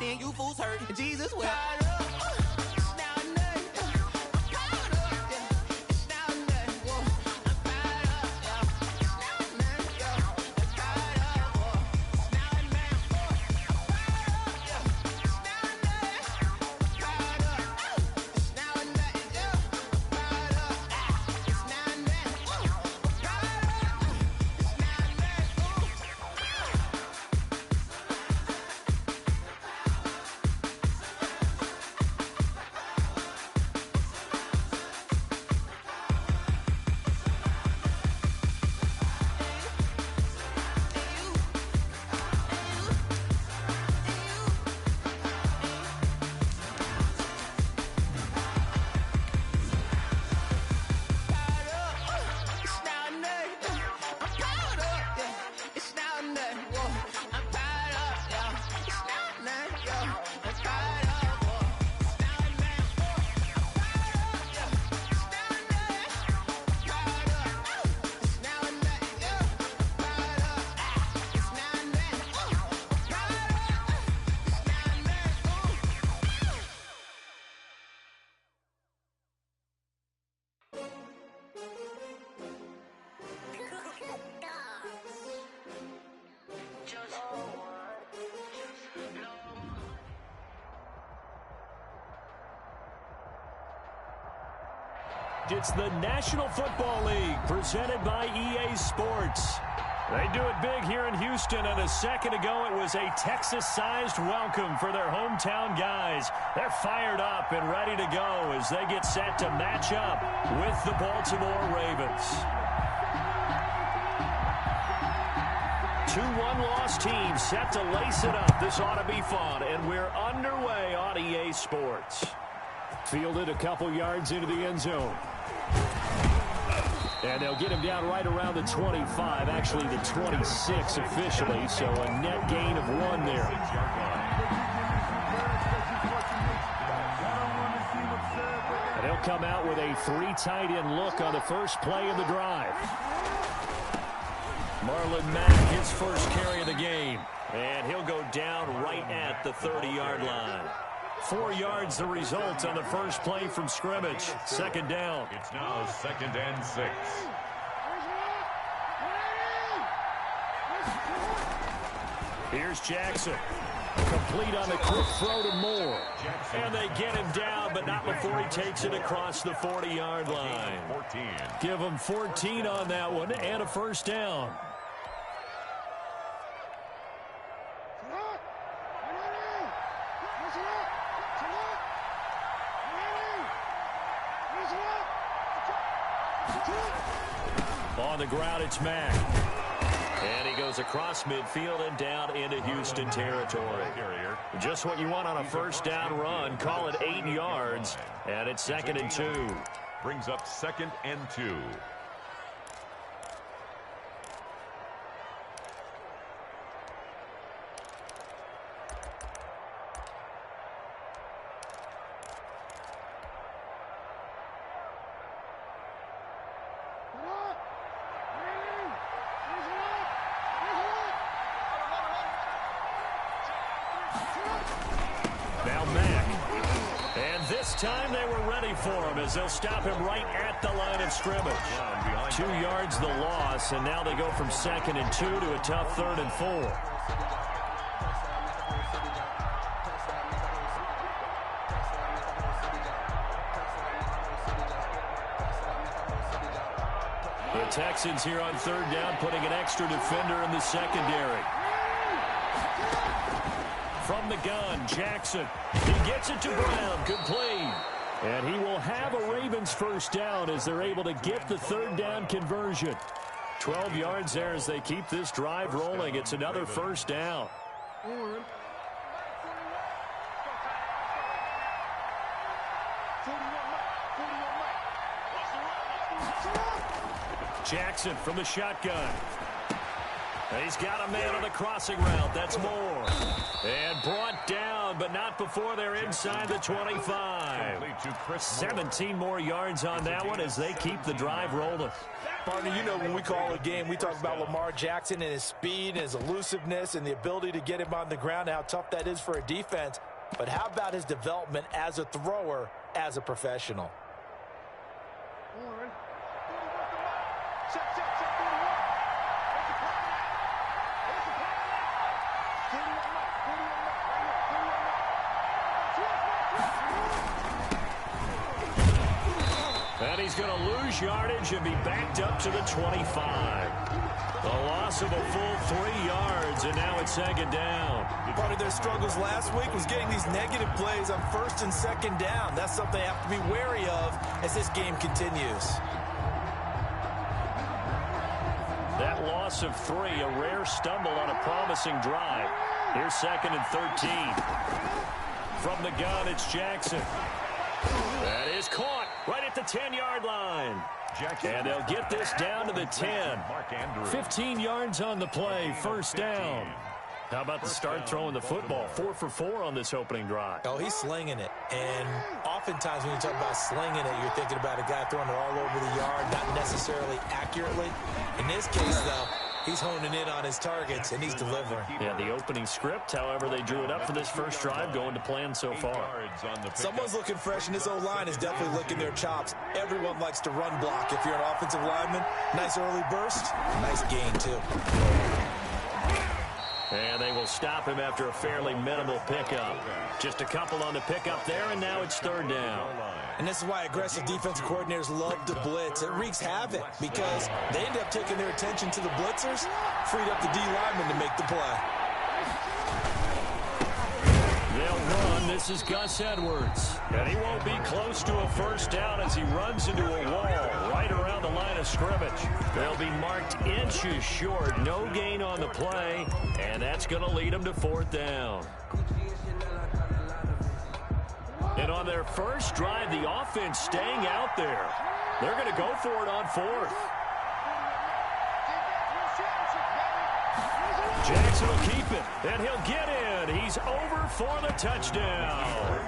then you fools hurt. Jesus wept. It's the National Football League presented by EA Sports. They do it big here in Houston, and a second ago it was a Texas-sized welcome for their hometown guys. They're fired up and ready to go as they get set to match up with the Baltimore Ravens. 2 one-loss teams set to lace it up. This ought to be fun, and we're underway on EA Sports. Fielded a couple yards into the end zone. And they'll get him down right around the 25, actually the 26 officially, so a net gain of 1 there. And he'll come out with a 3 tight end look on the first play of the drive. Marlon Mack, his first carry of the game. And he'll go down right at the 30-yard line. 4 yards the result on the first play from scrimmage. Second down. It's now 2nd and 6. Here's Jackson. Complete on the quick throw to Moore. And they get him down, but not before he takes it across the 40-yard line. 14. Give him 14 on that one and a first down. On the ground, it's Mack. And he goes across midfield and down into Houston territory. Just what you want on a first down run. Call it 8 yards. And it's 2nd and 2. Brings up 2nd and 2. Time they were ready for him as they'll stop him right at the line of scrimmage. 2 yards the loss, and now they go from 2nd and 2 to a tough 3rd and 4. The Texans here on 3rd down, putting an extra defender in the secondary. From the gun, Jackson. He gets it to Brown, complete. And he will have a Ravens first down as they're able to get the 3rd down conversion. 12 yards there as they keep this drive rolling. It's another first down. Jackson from the shotgun. He's got a man on the crossing route. That's Moore. And brought down but not before they're inside the 25. 17 more yards on that one as they keep the drive rolling. Partner, you know when we call a game, we talk about Lamar Jackson and his speed, and his elusiveness, and the ability to get him on the ground, and how tough that is for a defense. But how about his development as a thrower, as a professional? And he's going to lose yardage and be backed up to the 25. A loss of a full 3 yards, and now it's second down. Part of their struggles last week was getting these negative plays on first and second down. That's something they have to be wary of as this game continues. That loss of 3, a rare stumble on a promising drive. Here's second and 13. From the gun, it's Jackson. That is caught right at the 10-yard line. And they'll get this down to the 10. 15 yards on the play, first down. How about the start throwing the football? 4 for 4 on this opening drive. Oh, he's slinging it. And oftentimes when you talk about slinging it, you're thinking about a guy throwing it all over the yard, not necessarily accurately. In this case, though, he's honing in on his targets, and he's delivering. Yeah, the opening script, however, they drew it up for this first drive, going to plan so far. Someone's looking fresh, and this O-line is definitely licking their chops. Everyone likes to run block. If you're an offensive lineman, nice early burst, nice gain, too. And they will stop him after a fairly minimal pickup. Just a couple on the pickup there, and now it's third down. And this is why aggressive defensive coordinators love to blitz. It wreaks havoc because they end up taking their attention to the blitzers, freed up the D lineman to make the play. They'll run. This is Gus Edwards. And he won't be close to a first down as he runs into a wall right around the line of scrimmage. They'll be marked inches short. No gain on the play, and that's going to lead them to fourth down. And on their first drive, the offense staying out there. They're going to go for it on fourth. Jackson will keep it, and he'll get in. He's over for the touchdown.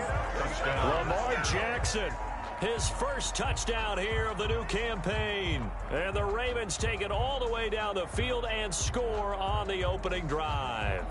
Lamar Jackson, his first touchdown here of the new campaign. And the Ravens take it all the way down the field and score on the opening drive.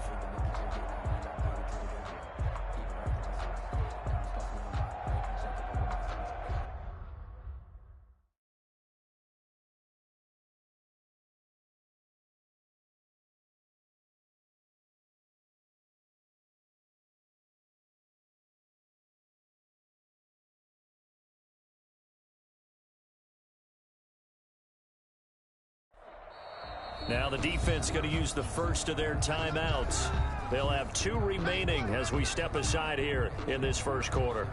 Now the defense going to use the first of their timeouts. They'll have 2 remaining as we step aside here in this first quarter.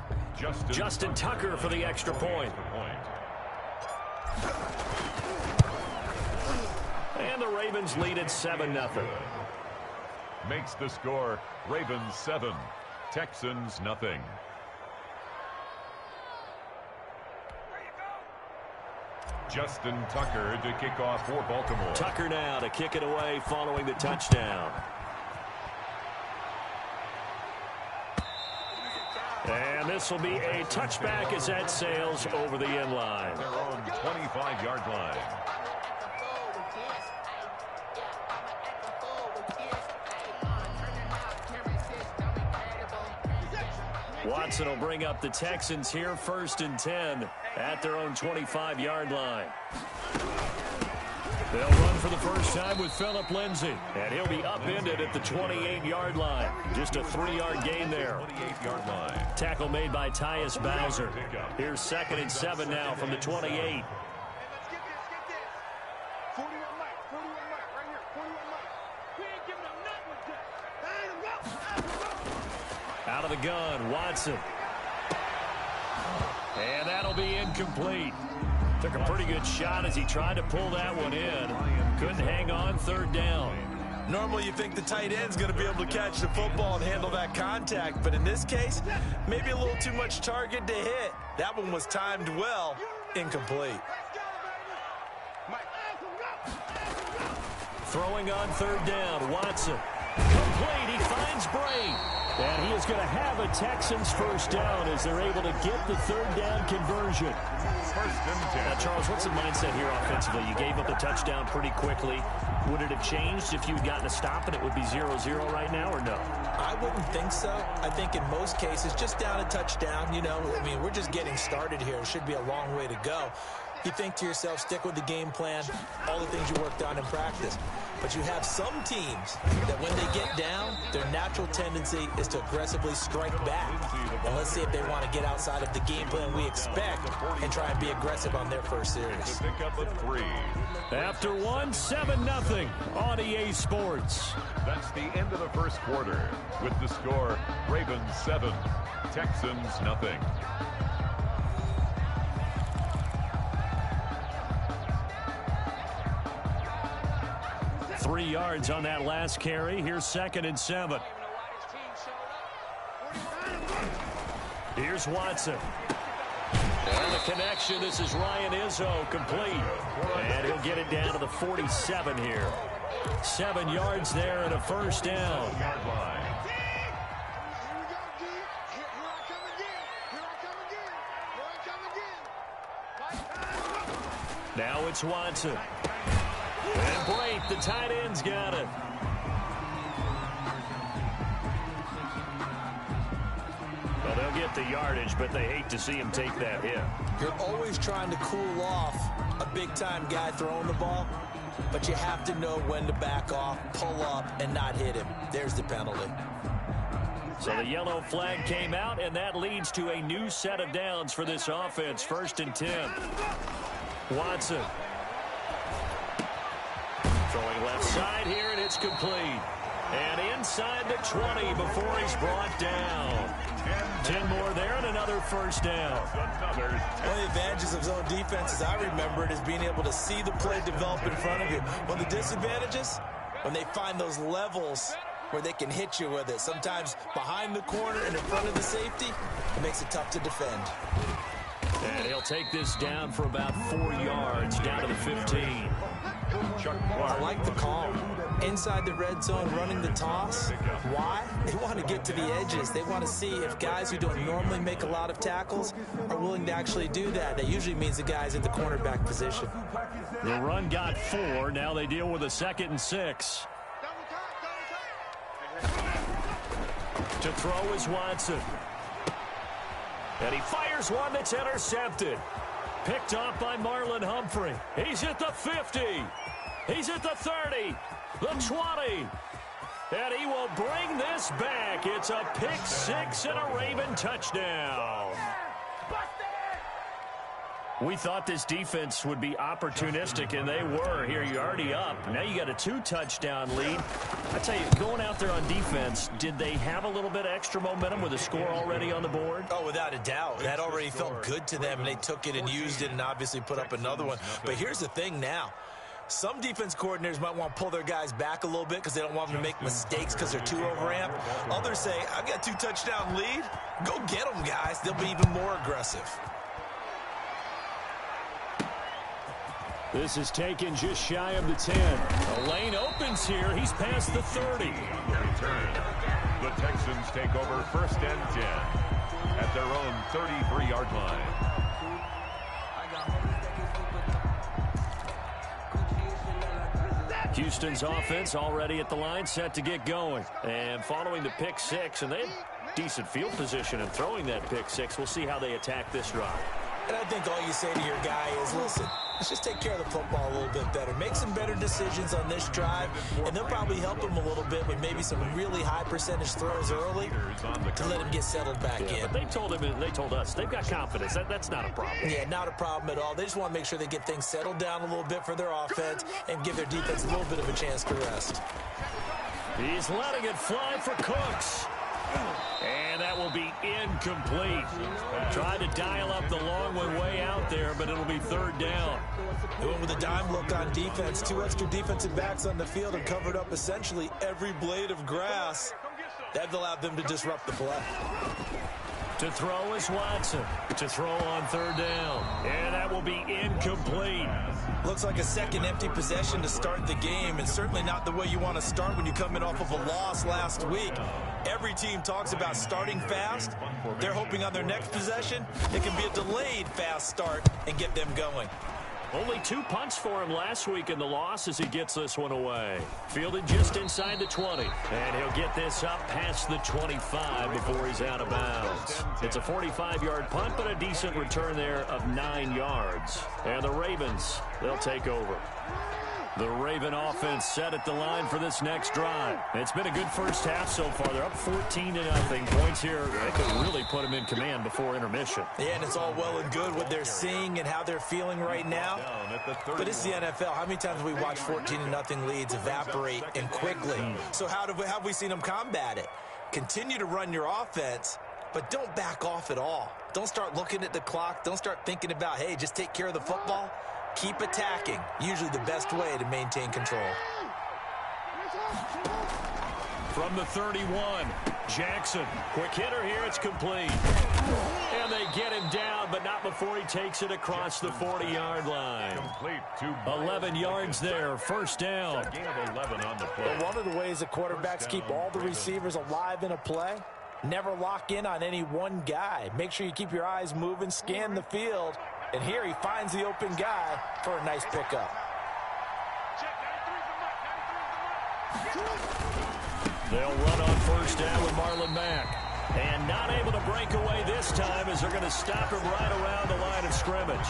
Justin Tucker for the extra point. And the Ravens lead at 7-0. Makes the score Ravens 7, Texans nothing. Justin Tucker to kick off for Baltimore. Tucker now to kick it away following the touchdown. And this will be a touchback as that sails over the end line. Their own 25-yard line. Watson will bring up the Texans here, 1st and 10 at their own 25-yard line. They'll run for the first time with Phillip Lindsay, and he'll be upended at the 28-yard line. Just a 3-yard gain there. 28-yard line. Tackle made by Tyus Bowser. Here's 2nd and 7 now from the 28. Out of the gun, Watson. And that'll be incomplete. Took a pretty good shot as he tried to pull that one in. Couldn't hang on, 3rd down. Normally you think the tight end's going to be able to catch the football and handle that contact, but in this case, maybe a little too much target to hit. That one was timed well, incomplete. Throwing on 3rd down, Watson. Complete, he finds Bray. And he is going to have a Texans first down as they're able to get the third down conversion. First and 10. Now, Charles, what's the mindset here offensively? You gave up the touchdown pretty quickly. Would it have changed if you had gotten a stop and it would be 0-0 right now, or no? I wouldn't think so. I think in most cases, just down a touchdown, you know, I mean, we're just getting started here. It should be a long way to go. You think to yourself, stick with the game plan, all the things you worked on in practice. But you have some teams that when they get down, their natural tendency is to aggressively strike back. And let's see if they want to get outside of the game plan we expect and try and be aggressive on their first series. To pick up a 3. After 7-0 on EA Sports. That's the end of the first quarter. With the score, Ravens 7, Texans nothing. Three yards on that last carry. Here's 2nd and 7. Here's Watson. And the connection. This is Ryan Izzo complete. And he'll get it down to the 47 here. 7 yards there and a first down. Now it's Watson. And Brate, the tight end's got it. Well, they'll get the yardage, but they hate to see him take that hit. You're always trying to cool off a big-time guy throwing the ball, but you have to know when to back off, pull up, and not hit him. There's the penalty. So the yellow flag came out, and that leads to a new set of downs for this offense. 1st and 10. Watson. Throwing left side here, and it's complete. And inside the 20 before he's brought down. 10 more there and another first down. One of the advantages of zone defense, as I remember it, is being able to see the play develop in front of you. One of the disadvantages, when they find those levels where they can hit you with it. Sometimes behind the corner and in front of the safety, it makes it tough to defend. And he'll take this down for about 4 yards, down to the 15. I like the call. Inside the red zone, running the toss. Why? They want to get to the edges. They want to see if guys who don't normally make a lot of tackles are willing to actually do that. That usually means the guy's in the cornerback position. The run got 4. Now they deal with a 2nd and 6. To throw is Watson. And he fires one that's intercepted. Picked off by Marlon Humphrey. He's at the 50. He's at the 30. The 20. And he will bring this back. It's a pick 6 and a Raven touchdown. We thought this defense would be opportunistic, and they were. Here, you're already up. Now you got a 2-touchdown lead. I tell you, going out there on defense, did they have a little bit of extra momentum with a score already on the board? Oh, without a doubt. That already felt good to them, and they took it and used it and obviously put up another one. But here's the thing now. Some defense coordinators might want to pull their guys back a little bit because they don't want them to make mistakes because they're too overamped. Others say, I've got a 2-touchdown lead. Go get them, guys. They'll be even more aggressive. This is taken just shy of the 10. The lane opens here. He's past the 30. Return. The Texans take over 1st and 10 at their own 33-yard line. Houston's offense already at the line, set to get going. And following the pick 6, and they have decent field position in throwing that pick 6. We'll see how they attack this drive. And I think all you say to your guy is, listen, let's just take care of the football a little bit better. Make some better decisions on this drive, and they'll probably help him a little bit with maybe some really high percentage throws early to let him get settled back in. But they told him, and they told us, they've got confidence. That's not a problem. Yeah, not a problem at all. They just want to make sure they get things settled down a little bit for their offense and give their defense a little bit of a chance to rest. He's letting it fly for Cooks. And that will be incomplete. Tried to dial up the long one way out there, but it'll be 3rd down. They went with a dime look on defense. 2 extra defensive backs on the field and covered up essentially every blade of grass. That allowed them to disrupt the play. To throw is Watson. To throw on third down. And that will be incomplete. Looks like a second empty possession to start the game, and certainly not the way you want to start when you come in off of a loss last week. Every team talks about starting fast. They're hoping on their next possession it can be a delayed fast start and get them going. Only 2 punts for him last week in the loss as he gets this one away. Fielded just inside the 20. And he'll get this up past the 25 before he's out of bounds. It's a 45-yard punt, but a decent return there of 9 yards. And the Ravens, they'll take over. The Raven offense set at the line for this next drive. It's been a good first half so far. They're up 14-0. Points here, they could really put them in command before intermission. Yeah, and it's all well and good what they're seeing and how they're feeling right now. But it's the NFL. How many times have we watched 14-0 leads evaporate and quickly? So how have we seen them combat it? Continue to run your offense, but don't back off at all. Don't start looking at the clock. Don't start thinking about, hey, just take care of the football. Keep attacking. Usually the best way to maintain control. From the 31, Jackson. Quick hitter here. It's complete. And they get him down, but not before he takes it across the 40-yard line. 11 yards there. First down. Gain of 11 on the play. But one of the ways the quarterbacks keep all the receivers alive in a play, never lock in on any one guy. Make sure you keep your eyes moving, scan the field. And here he finds the open guy for a nice pickup. They'll run on first down with Marlon Mack. And not able to break away this time as they're going to stop him right around the line of scrimmage.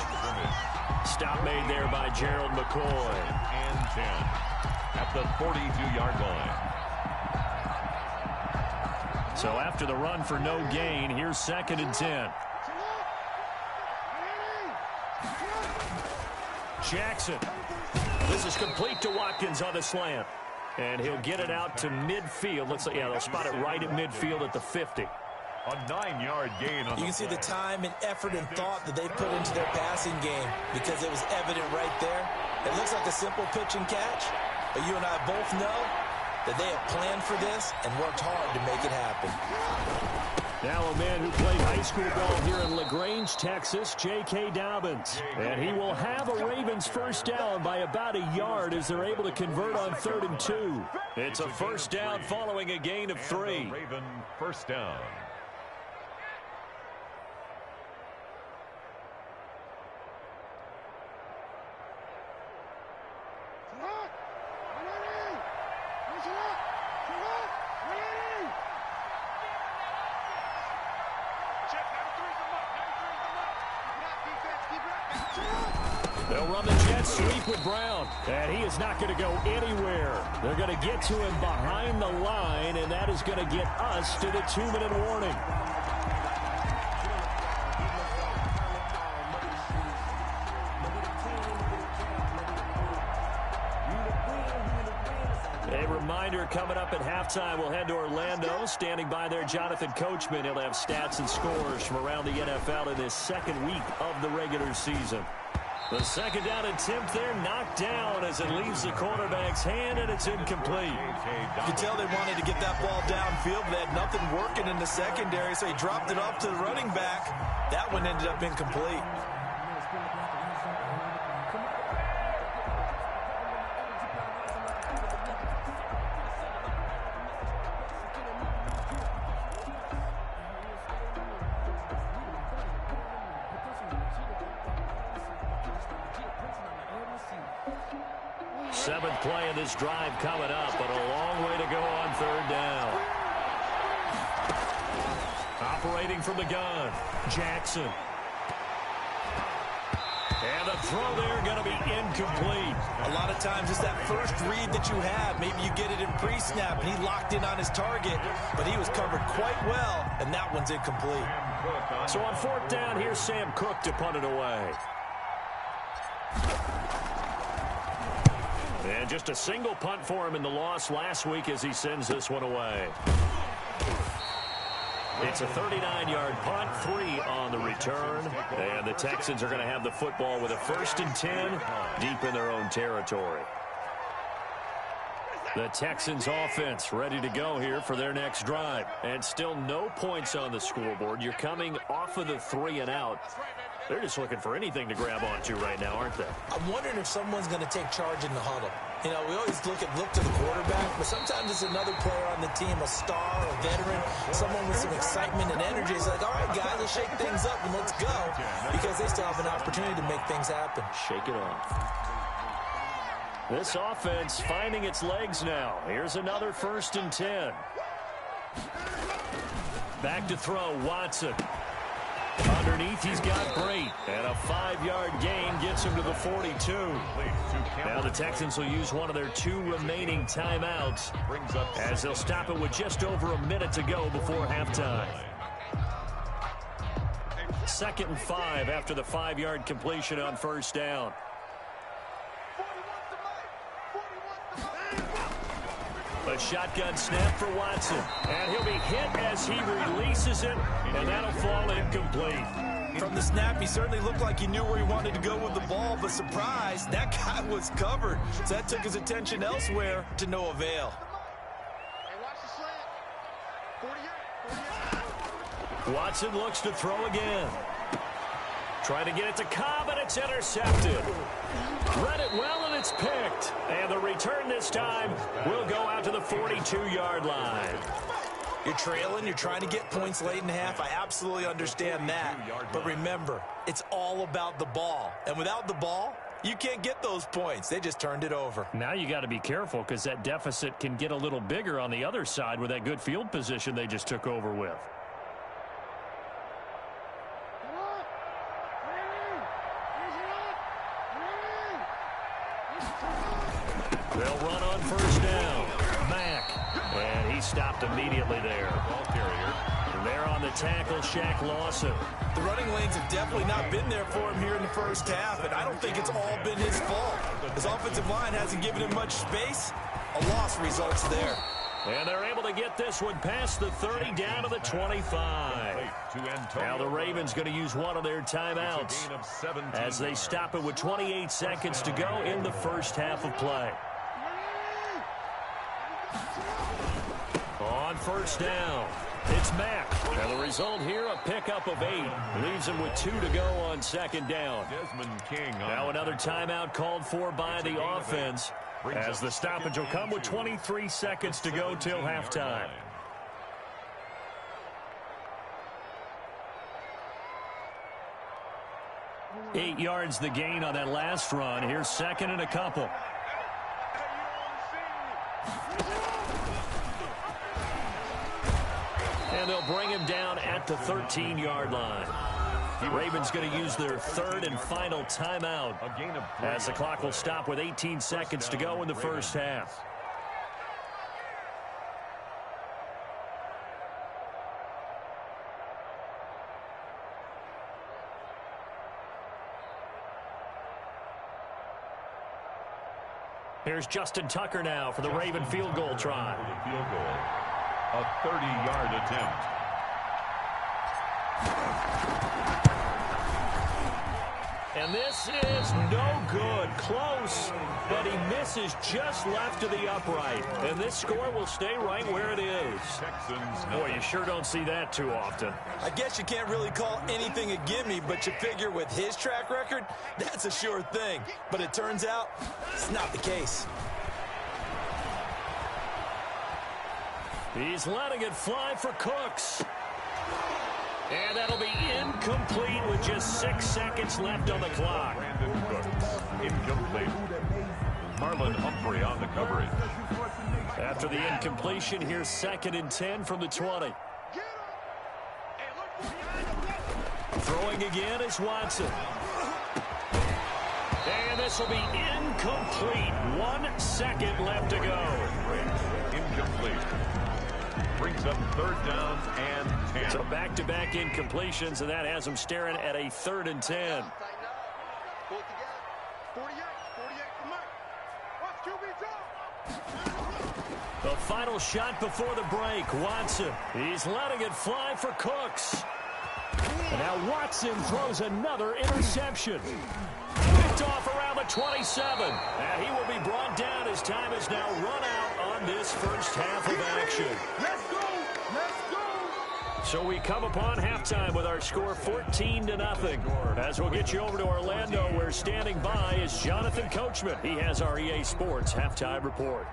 Stop made there by Gerald McCoy. And 10 at the 42-yard line. So after the run for no gain, here's 2nd and 10. Jackson. This is complete to Watkins on the slant. And he'll get it out to midfield. Looks like, yeah, they'll spot it right at midfield at the 50. A 9-yard gain on the You can see play. the time and effort and thought that they put into their passing game because it was evident right there. It looks like a simple pitch and catch, but you and I both know that they have planned for this and worked hard to make it happen. Now a man who played high school ball here in LaGrange, Texas, J.K. Dobbins. And he will have a Ravens first down by about a yard as they're able to convert on 3rd and 2. It's a first down following a gain of 3. Raven first down. They'll run the jet sweep with Brown. And he is not going to go anywhere. They're going to get to him behind the line, and that is going to get us to the 2-minute warning. A reminder coming up at halftime, we'll head to Orlando. Standing by there, Jonathan Coachman. He'll have stats and scores from around the NFL in this second week of the regular season. The second down attempt there knocked down as it leaves the quarterback's hand, and it's incomplete. You could tell they wanted to get that ball downfield, but they had nothing working in the secondary, so he dropped it off to the running back. That one ended up incomplete. Seventh play of this drive coming up, but a long way to go on 3rd down. Operating from the gun, Jackson. And the throw there going to be incomplete. A lot of times it's that first read that you have. Maybe you get it in pre-snap, and he locked in on his target, but he was covered quite well, and that one's incomplete. So on 4th down, here's Sam Cook to punt it away. And just a single punt for him in the loss last week as he sends this one away. It's a 39-yard punt, 3 on the return. And the Texans are going to have the football with a 1st and 10 deep in their own territory. The Texans offense ready to go here for their next drive. And still no points on the scoreboard. You're coming off of the 3 and out. They're just looking for anything to grab onto right now, aren't they? I'm wondering if someone's going to take charge in the huddle. You know, we always look to the quarterback, but sometimes it's another player on the team, a star, a veteran, someone with some excitement and energy. It's like, all right, guys, let's shake things up and let's go, because they still have an opportunity to make things happen. Shake it off. This offense finding its legs now. Here's another 1st and 10. Back to throw, Watson. Underneath, he's got Brate. And a 5-yard gain gets him to the 42. Now the Texans will use one of their 2 remaining timeouts as they'll stop it with just over a minute to go before halftime. 2nd and 5 after the 5-yard completion on 1st down. A shotgun snap for Watson. And he'll be hit as he releases it, and that'll fall incomplete. From the snap, he certainly looked like he knew where he wanted to go with the ball, but surprise, that guy was covered. So that took his attention elsewhere to no avail. Watson looks to throw again. Trying to get it to Cobb, and it's intercepted. Read it well, and it's picked. And the return this time will go out to the 42-yard line. You're trailing, you're trying to get points late in the half. I absolutely understand that. But remember, it's all about the ball. And without the ball, you can't get those points. They just turned it over. Now you got to be careful because that deficit can get a little bigger on the other side with that good field position they just took over with. They'll run on 1st down. Mack. And he stopped immediately there. Ball carrier. And there on the tackle, Shaq Lawson. The running lanes have definitely not been there for him here in the 1st half, and I don't think it's all been his fault. His offensive line hasn't given him much space. A loss results there. And they're able to get this one past the 30 down to the 25. Now the Ravens going to use one of their timeouts as they stop it with 28 seconds to go in the 1st half of play. On 1st down, it's Mack. And the result here, a pickup of 8. Leaves him with 2 to go on 2nd down. Now another timeout called for by the offense, as the stoppage will come with 23 seconds to go till halftime. Eight yards the gain on that last run. Here's 2nd and a couple. And they'll bring him down at the 13-yard line. The Ravens going to use their 3rd and final timeout as the clock will stop with 18 seconds to go in the 1st half. Here's Justin Tucker now for the Raven field goal try. A 30-yard attempt. And this is no good. Close, but he misses just left of the upright. And this score will stay right where it is. Boy, you sure don't see that too often. I guess you can't really call anything a gimme, but you figure with his track record, that's a sure thing. But it turns out it's not the case. He's letting it fly for Cooks. And that'll be incomplete with just 6 seconds left on the clock. Incomplete. Marlon Humphrey on the coverage. After the incompletion, here's 2nd and 10 from the 20. Throwing again is Watson. And this will be incomplete. 1 second left to go. Incomplete. Brings up 3rd down and 10. So back-to-back incompletions, and that has them staring at a 3rd and 10. The final shot before the break. Watson, he's letting it fly for Cooks. And now Watson throws another interception. picked off around the 27. And he will be brought down as time is now run out on this first half of action. Let's go! Let's go! So we come upon halftime with our score 14-0. As we'll get you over to Orlando, where standing by is Jonathan Coachman. He has our EA Sports halftime report.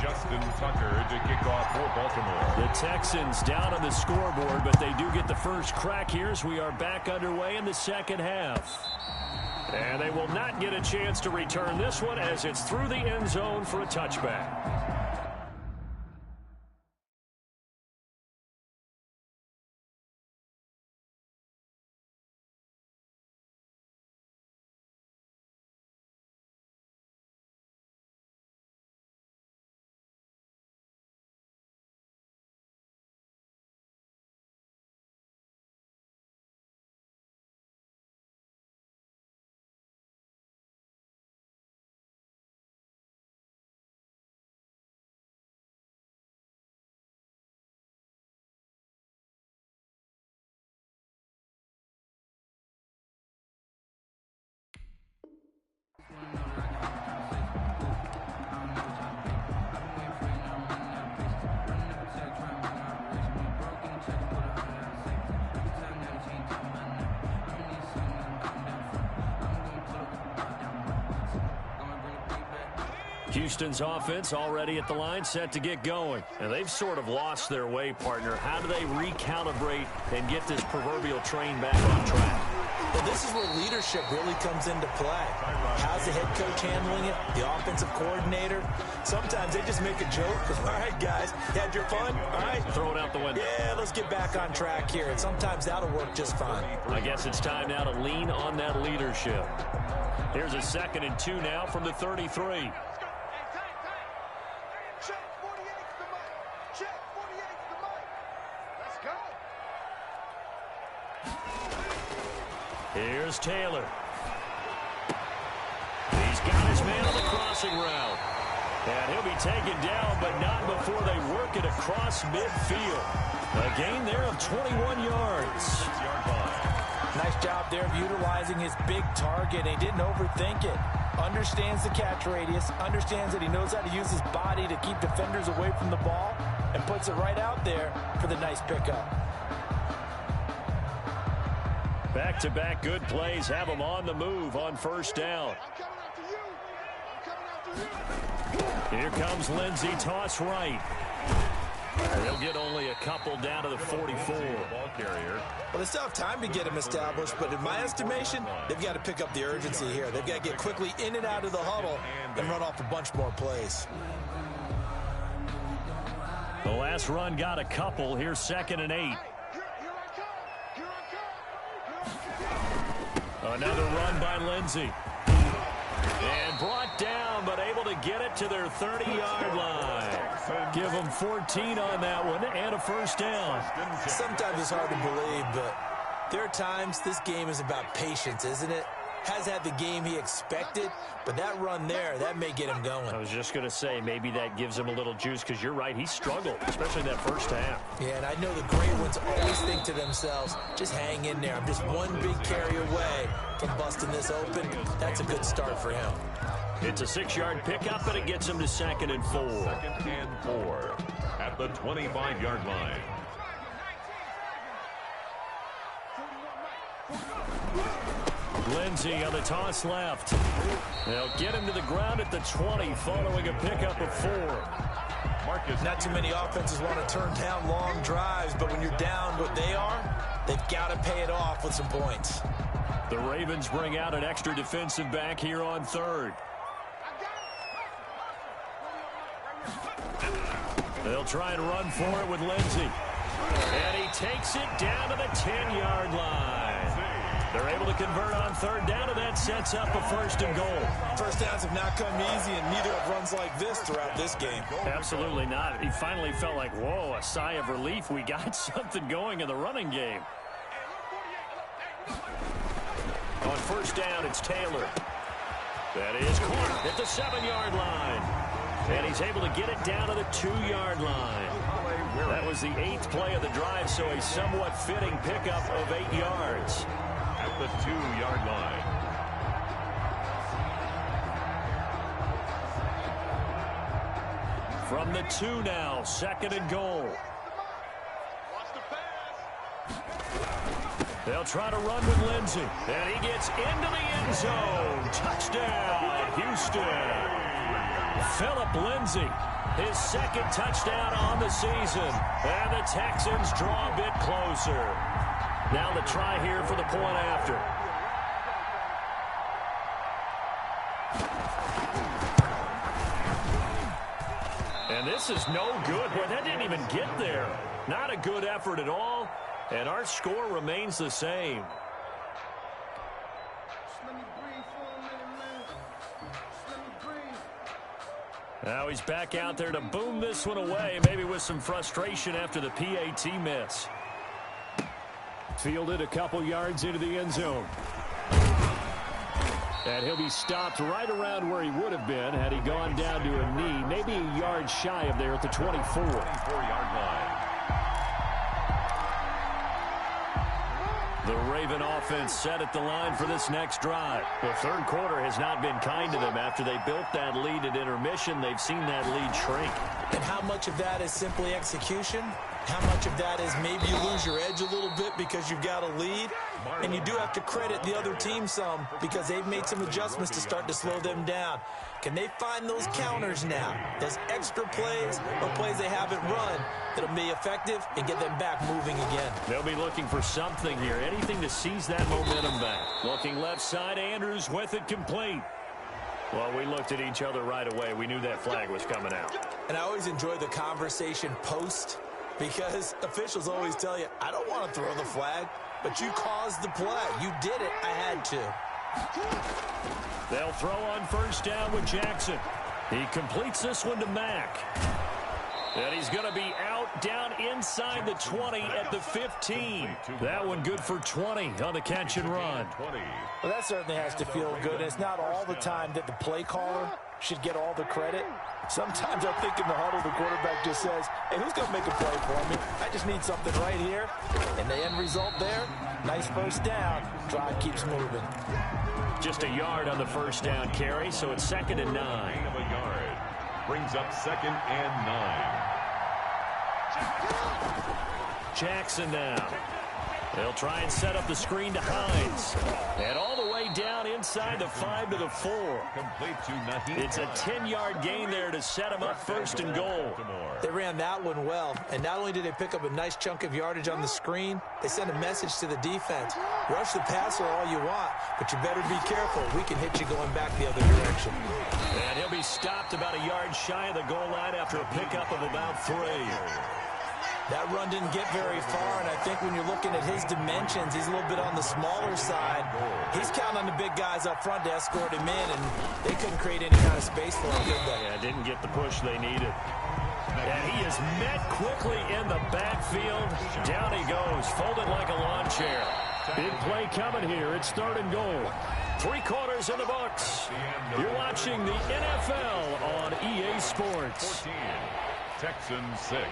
Justin Tucker to kick off for Baltimore. The Texans down on the scoreboard, but they do get the first crack here as we are back underway in the second half. And they will not get a chance to return this one as it's through the end zone for a touchback. Houston's offense already at the line, set to get going. And they've sort of lost their way, partner. How do they recalibrate and get this proverbial train back on track? Well, this is where leadership really comes into play. How's the head coach handling it? The offensive coordinator? Sometimes they just make a joke. All right, guys, you had your fun? All right. Throw it out the window. Yeah, let's get back on track here. And sometimes that'll work just fine. I guess it's time now to lean on that leadership. Here's a 2nd and 2 now from the 33. Here's Taylor. He's got his man on the crossing route. And he'll be taken down, but not before they work it across midfield. A gain there of 21 yards. Nice job there of utilizing his big target. He didn't overthink it. Understands the catch radius. Understands that he knows how to use his body to keep defenders away from the ball. And puts it right out there for the nice pickup. Back-to-back good plays have them on the move on first down. Here comes Lindsey, toss right. They'll get only a couple down to the 44. Ball carrier. Well, they still have time to get him established, but in my estimation, they've got to pick up the urgency here. They've got to get quickly in and out of the huddle and run off a bunch more plays. The last run got a couple. Here's 2nd and 8. Another run by Lindsey. And brought down, but able to get it to their 30-yard line. Give them 14 on that one and a first down. Sometimes it's hard to believe, but there are times this game is about patience, isn't it? Has had the game he expected, but that run there, that may get him going. I was just going to say, maybe that gives him a little juice, because you're right, he struggled, especially that first half. Yeah, and I know the great ones always think to themselves, just hang in there. I'm just one big carry away from busting this open. That's a good start for him. It's a 6-yard pickup, and it gets him to 2nd and 4. 2nd and 4 at the 25-yard line. Lindsey on the toss left. They'll get him to the ground at the 20 following a pickup of 4. Not too many offenses want to turn down long drives, but when you're down what they are, they've got to pay it off with some points. The Ravens bring out an extra defensive back here on 3rd. They'll try and run for it with Lindsey. And he takes it down to the 10-yard line. They're able to convert on 3rd down, and that sets up a 1st and goal. First downs have not come easy, and neither have runs like this throughout this game. Absolutely not. He finally felt like, whoa, a sigh of relief. We got something going in the running game. On 1st down, it's Taylor. That is Clark at the 7-yard line. And he's able to get it down to the 2-yard line. That was the 8th play of the drive, so a somewhat fitting pickup of 8 yards. At the 2-yard line. From the 2 now, 2nd and goal. They'll try to run with Lindsey. And he gets into the end zone. Touchdown, Houston. Phillip Lindsey, his 2nd touchdown on the season. And the Texans draw a bit closer. Now the try here for the point after. And this is no good. Boy, that didn't even get there. Not a good effort at all. And our score remains the same. Now he's back out there to boom this one away, maybe with some frustration after the PAT miss. Fielded a couple yards into the end zone. And he'll be stopped right around where he would have been had he gone down to a knee, maybe a yard shy of there at the 24-yard line. The Raven offense set at the line for this next drive. The third quarter has not been kind to them. After they built that lead at intermission, they've seen that lead shrink. And how much of that is simply execution? How much of that is maybe you lose your edge a little bit because you've got a lead? And you do have to credit the other team some because they've made some adjustments to start to slow them down. Can they find those counters now, those extra plays or plays they haven't run that'll be effective and get them back moving again? They'll be looking for something here, anything to seize that momentum back. Looking left side, Andrews with it complete. Well, we looked at each other right away. We knew that flag was coming out. And I always enjoy the conversation post because officials always tell you, I don't want to throw the flag, but you caused the play. You did it. I had to. They'll throw on first down with Jackson. He completes this one to Mack. And he's going to be out down inside the 20 at the 15. That one good for 20 on the catch and run. Well, that certainly has to feel good. It's not all the time that the play caller should get all the credit. Sometimes I think in the huddle, the quarterback just says, hey, who's going to make a play for me? I just need something right here. And the end result there, nice first down. Drive keeps moving. Just a yard on the first down carry, so it's 2nd and 9. Of a yard. Brings up 2nd and 9. Jackson now. They'll try and set up the screen to Hines. And all the way down inside the 5 to the 4. Complete to Naheem. It's a 10-yard gain there to set him up 1st and goal. They ran that one well. And not only did they pick up a nice chunk of yardage on the screen, they sent a message to the defense. Rush the passer all you want, but you better be careful. We can hit you going back the other direction. And he'll be stopped about a yard shy of the goal line after a pickup of about 3. That run didn't get very far, and I think when you're looking at his dimensions, he's a little bit on the smaller side. He's counting on the big guys up front to escort him in, and they couldn't create any kind of space for him, did they? Yeah, didn't get the push they needed. And he is met quickly in the backfield. Down he goes, folded like a lawn chair. Big play coming here. It's 3rd and goal. 3 quarters in the books. You're watching the NFL on EA Sports. 14, Texans 6.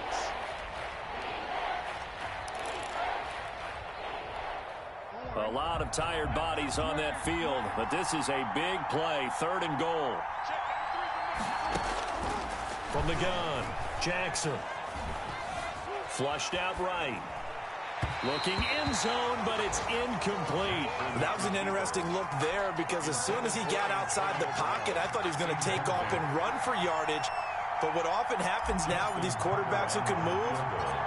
A lot of tired bodies on that field, but this is a big play. 3rd and goal. From the gun, Jackson. Flushed out right. Looking end zone, but it's incomplete. That was an interesting look there because as soon as he got outside the pocket, I thought he was going to take off and run for yardage. But what often happens now with these quarterbacks who can move,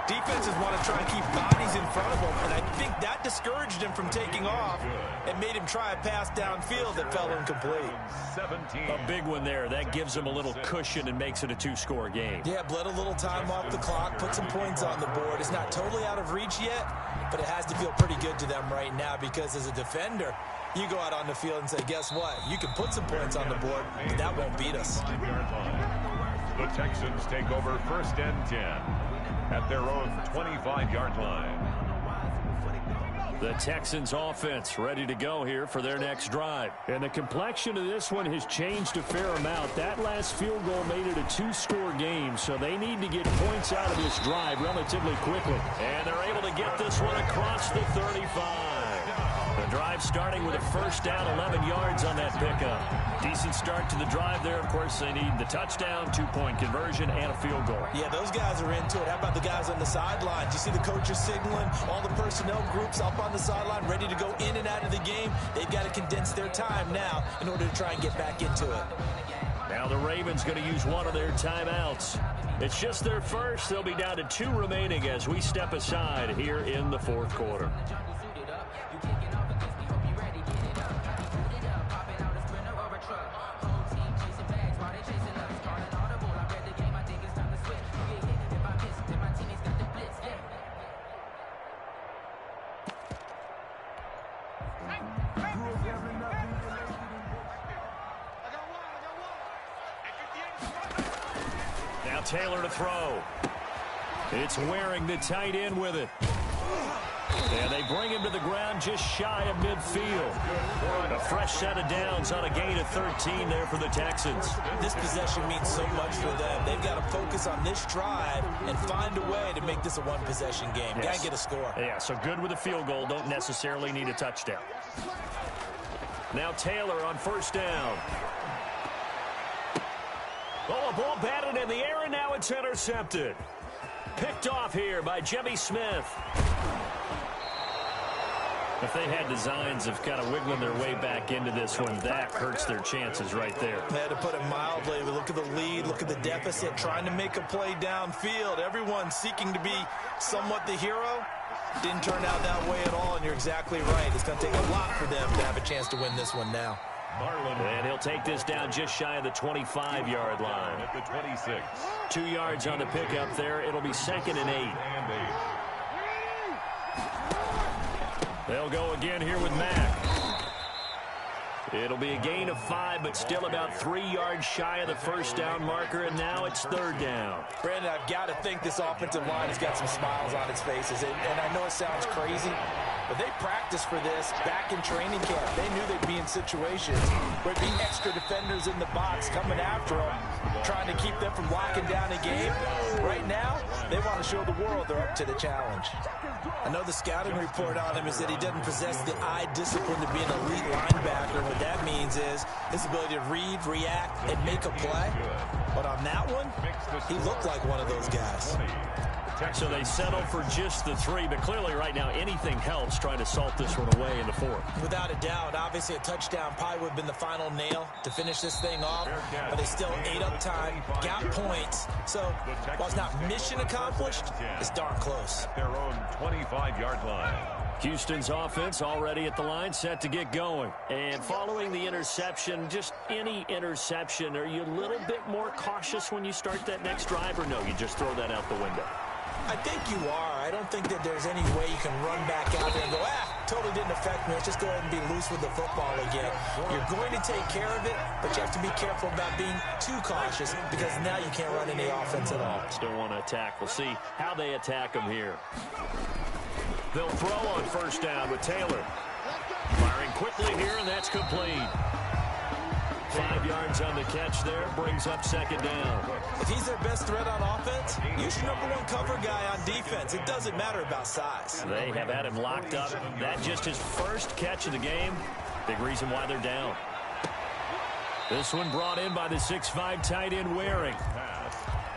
defenses want to try and keep bodies in front of them, and I think that discouraged him from taking off and made him try a pass downfield that fell incomplete. 17. A big one there. That gives him a little cushion and makes it a 2-score game. Yeah, bled a little time off the clock, put some points on the board. It's not totally out of reach yet, but it has to feel pretty good to them right now because as a defender, you go out on the field and say, guess what? You can put some points on the board, but that won't beat us. The Texans take over 1st and 10 at their own 25-yard line. The Texans offense ready to go here for their next drive. And the complexion of this one has changed a fair amount. That last field goal made it a 2-score game, so they need to get points out of this drive relatively quickly. And they're able to get this one across the 35. The drive starting with a first down, 11 yards on that pickup. Decent start to the drive there. Of course, they need the touchdown, 2-point conversion, and a field goal. Yeah, those guys are into it. How about the guys on the sidelines? You see the coaches signaling, all the personnel groups up on the sideline, ready to go in and out of the game. They've got to condense their time now in order to try and get back into it. Now the Ravens going to use one of their timeouts. It's just their first. They'll be down to 2 remaining as we step aside here in the fourth quarter. Now Taylor to throw. It's Waring, the tight end, with it. And they bring him to the ground just shy of midfield. A fresh set of downs on a gain of 13 there for the Texans. This possession means so much for them. They've got to focus on this drive and find a way to make this a one-possession game. Yes. Got to get a score. Yeah, so good with a field goal. Don't necessarily need a touchdown. Now Taylor on first down. Oh, a ball batted in the air, and now it's intercepted. Picked off here by Jimmy Smith. If they had designs of kind of wiggling their way back into this one, that hurts their chances right there. They had to put it mildly. Look at the lead, look at the deficit, trying to make a play downfield. Everyone seeking to be somewhat the hero. Didn't turn out that way at all, and you're exactly right. It's going to take a lot for them to have a chance to win this one now. And he'll take this down just shy of the 25-yard line. At the 26. 2 yards on the pickup there. It'll be 2nd and 8. They'll go again here with Mack. It'll be a gain of 5, but still about 3 yards shy of the first down marker, and now it's 3rd down. Brandon, I've got to think this offensive line has got some smiles on its faces, and I know it sounds crazy, but they practiced for this back in training camp. They knew they'd be in situations where there'd be extra defenders in the box coming after them, trying to keep them from locking down a game. Right now, they want to show the world they're up to the challenge. I know the scouting report on him is that he doesn't possess the eye discipline to be an elite linebacker. What that means is his ability to read, react, and make a play. But on that one, he looked like one of those guys. So they settle for just the 3, but clearly right now anything helps trying to salt this one away in the 4th. Without a doubt, obviously a touchdown probably would have been the final nail to finish this thing off, but they still ate up time, got points. So while it's not mission accomplished, it's darn close. At their own 25-yard line. Houston's offense already at the line, set to get going. And following the interception, just any interception, are you a little bit more cautious when you start that next drive, or no, you just throw that out the window? I think you are. I don't think that there's any way you can run back out there and go, totally didn't affect me. Let's just go ahead and be loose with the football again. You're going to take care of it, but you have to be careful about being too cautious because now you can't run any offense at all. Still want to attack. We'll see how they attack them here. They'll throw on first down with Taylor. Firing quickly here, and that's complete. 5 yards on the catch there, brings up 2nd down. If he's their best threat on offense, use your #1 cover guy on defense. It doesn't matter about size. They have had him locked up. That just his first catch of the game. Big reason why they're down. This one brought in by the 6'5" tight end Waring.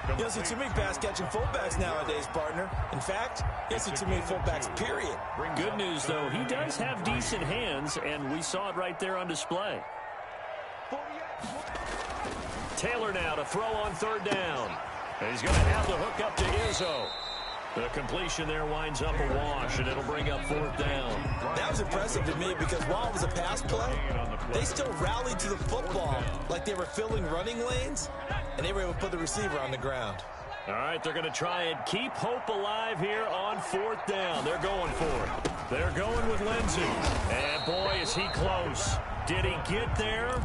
You don't see too many pass-catching fullbacks nowadays, partner. In fact, you don't see too many fullbacks, period. Good news, though, he does have decent hands, and we saw it right there on display. Taylor now to throw on 3rd down. And he's going to have the hook up to Izzo. The completion there winds up a wash, and it'll bring up 4th down. That was impressive to me because while it was a pass play, they still rallied to the football like they were filling running lanes, and they were able to put the receiver on the ground. All right, they're going to try and keep hope alive here on 4th down. They're going for it. They're going with Lindsey. And, boy, is he close. Did he get there?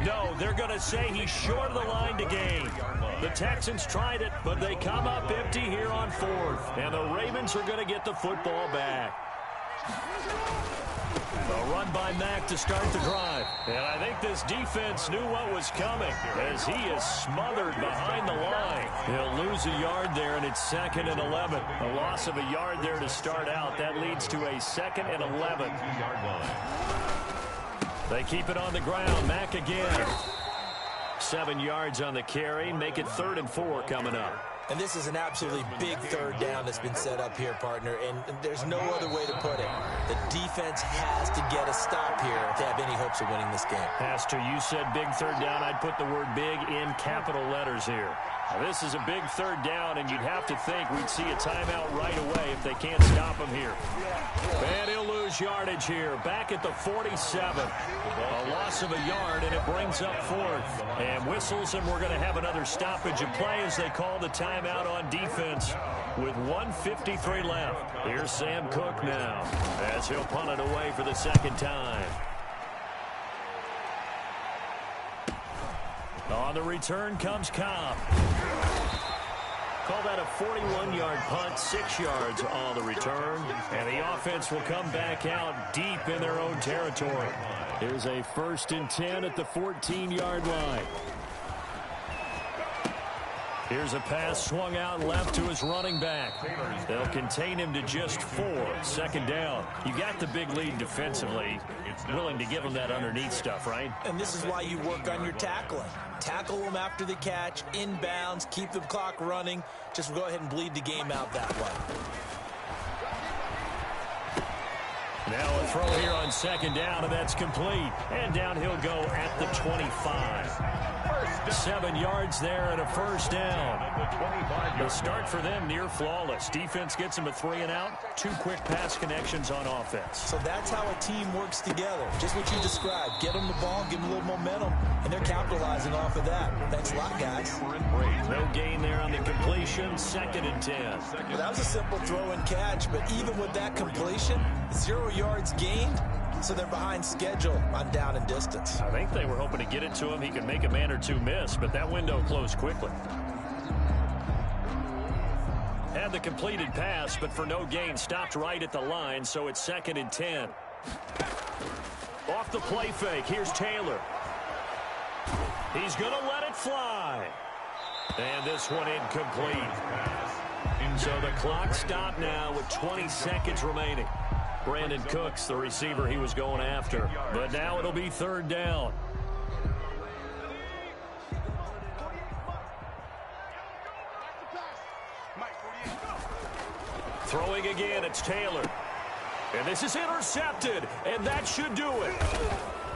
No, they're going to say he's short of the line to gain. The Texans tried it, but they come up empty here on 4th. And the Ravens are going to get the football back. The run by Mack to start the drive. And I think this defense knew what was coming as he is smothered behind the line. He'll lose a yard there, and it's 2nd and 11. A loss of a yard there to start out. That leads to a 2nd and 11. They keep it on the ground. Mack again. 7 yards on the carry. Make it 3rd and 4 coming up. And this is an absolutely big 3rd down that's been set up here, partner, and there's no other way to put it. The defense has to get a stop here to have any hopes of winning this game. Pastor, you said big 3rd down. I'd put the word big in capital letters here. Now, this is a big 3rd down, and you'd have to think we'd see a timeout right away if they can't stop him here. And he'll lose yardage here. Back at the 47. A loss of a yard, and it brings up 4th. And whistles, and we're going to have another stoppage of play as they call the timeout on defense with 1:53 left. Here's Sam Cook now as he'll punt it away for the 2nd time. On the return comes Cobb. Call that a 41-yard punt, 6 yards on the return. And the offense will come back out deep in their own territory. Here's a 1st and 10 at the 14-yard line. Here's a pass swung out left to his running back. They'll contain him to just 4. 2nd down. You got the big lead defensively. Willing to give him that underneath stuff, right? And this is why you work on your tackling. Tackle them after the catch, inbounds, keep the clock running. Just go ahead and bleed the game out that way. Now a throw here on 2nd down, and that's complete. And down he'll go at the 25. 7 yards there and a 1st down. The start for them near flawless. Defense gets them a 3 and out. 2 quick pass connections on offense. So that's how a team works together. Just what you described. Get them the ball, give them a little momentum, and they're capitalizing off of that. Thanks a lot, guys. No gain there on the completion. 2nd and 10. Well, that was a simple throw and catch, but even with that completion, 0 yards gained. So they're behind schedule on down and distance. I think they were hoping to get it to him. He could make a man or two miss, but that window closed quickly. Had the completed pass, but for no gain, stopped right at the line, so it's 2nd and 10. Off the play fake, here's Taylor. He's going to let it fly. And this one incomplete. So the clock stopped now with 20 seconds remaining. Brandon Cooks, the receiver he was going after. But now it'll be 3rd down. Throwing again, it's Taylor. And this is intercepted, and that should do it.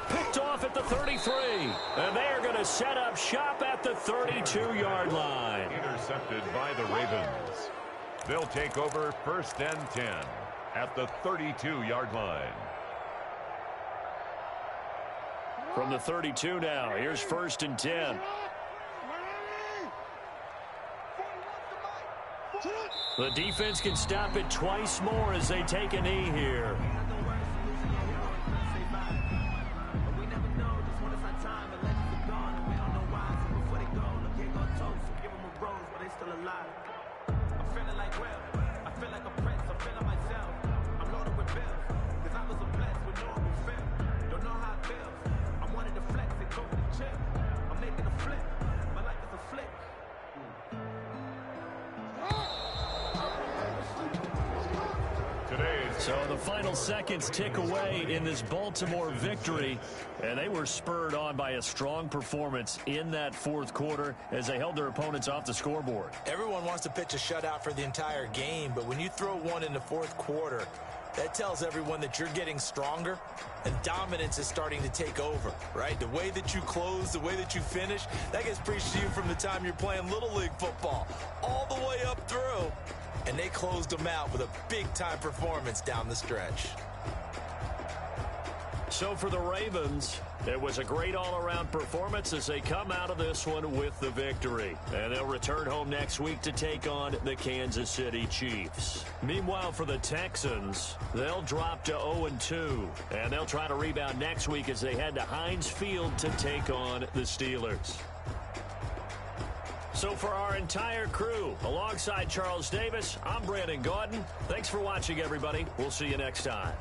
Picked off at the 33. And they are going to set up shop at the 32-yard line. Intercepted by the Ravens. They'll take over 1st and 10. At the 32-yard line. From the 32 now, here's 1st and 10. The defense can stop it twice more as they take a knee here. So the final seconds tick away in this Baltimore victory, and they were spurred on by a strong performance in that 4th quarter as they held their opponents off the scoreboard. Everyone wants to pitch a shutout for the entire game, but when you throw one in the 4th quarter, that tells everyone that you're getting stronger and dominance is starting to take over, right? The way that you close, the way that you finish, that gets preached to you from the time you're playing Little League football all the way up through. And they closed them out with a big-time performance down the stretch. So for the Ravens, it was a great all-around performance as they come out of this one with the victory. And they'll return home next week to take on the Kansas City Chiefs. Meanwhile, for the Texans, they'll drop to 0-2. And they'll try to rebound next week as they head to Heinz Field to take on the Steelers. So for our entire crew, alongside Charles Davis, I'm Brandon Gaudin. Thanks for watching, everybody. We'll see you next time.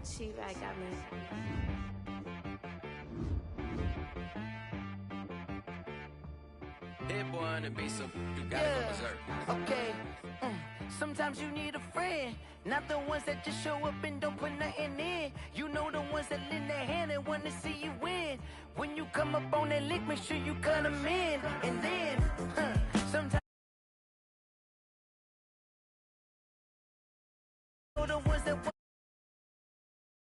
She right got me. Hit boy on the beat, so you gotta go berserk. Okay. Sometimes you need a friend, not the ones that just show up and don't put nothing in. You know the ones that lend their hand and want to see you win. When you come up on that lick, make sure you cut them in. And then,